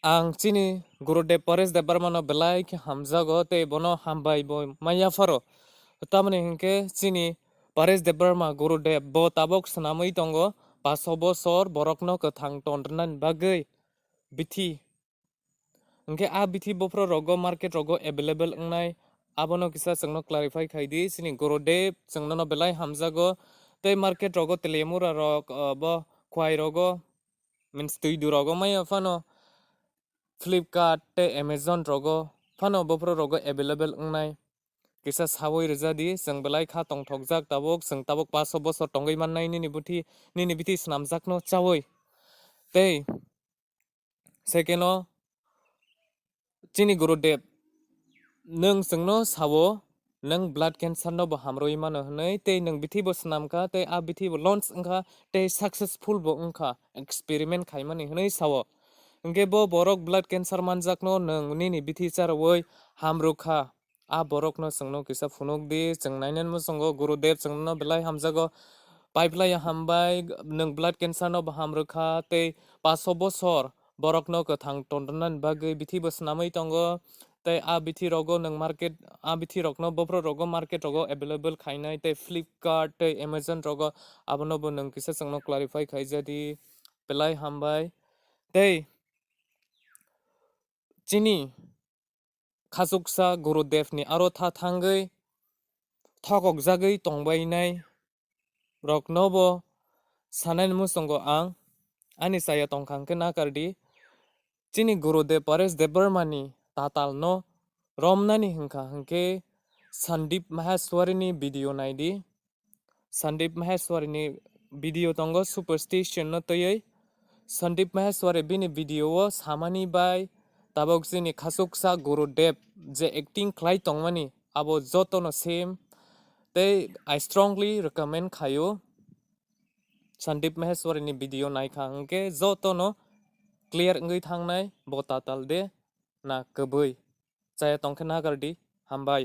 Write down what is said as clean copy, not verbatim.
Ang chini Gurudev Pares de Barmano belai ki hamzago te bono hambai boy maya faro. Tamani hinke chini Pares de Barma Gurudev bo tabok sanamui tongo pasobo sor borokno Kwthang tondranan bagui Bethi. Hinke a Bethi bopro rogo market rogo available ngnai abono kisa sengno clarify khaidi chini Gurudev sengno belai hamzago te market rogo telemura rog bo Khai rogo means tuidu rogo maya fano Flipkart te Amazon rogo fano bopro rogo available ngnai kisa sawoi rejadi seng belai kha tong thokjak tabok 500 bosor tongoi mannai nini bithi snamjakno chawoi tei second chini Gurudev nung sengno sawo nung blood cancer no bo hamroi mano hnei tei nung bithi bo snamka tei a bithi bo launch angkha tei successful bo angkha experiment khaimani hnei sawo Hingke bo borok blood cancer manjakno nung nini bithi charwoi hamrukha a borokno sengno kisa phunuk di chengnainen musungo Gurudev sengno belai hamjago pipeline hambai nung blood cancer no hamrukha tei 500 bosor borokno Kwthang tondranan bagui bithi bo snamui tongo tei a bithi rogo nung market a bithi rokno bopro rogo market rogo available khainai tei Flipkart tei Amazon rogo abono bo nung kisa sengno clarify khaijadi belai hambai tei chini khasuksa Gurudev ni aro tha thangui thokokjagui tongbainai roknobo sanai musungo ang ani saya tongkhangke nakardi chini Gurudev Pares de Barmani tatal no romnani hingkha hingke Sandip Maheshwari ni video naidi Sandip Maheshwari ni video tongo superstition no toyei Sandip Maheshwari bini video o samani bai tabok chini khasuksa Gurudev je acting khlai tongmani abo joto no same tei I strongly recommend khayo Sandip Maheshwari ni video naikha hingke joto no clear ngui thangnai bo tatal de na kubui chaya tongkhe nagardi hambai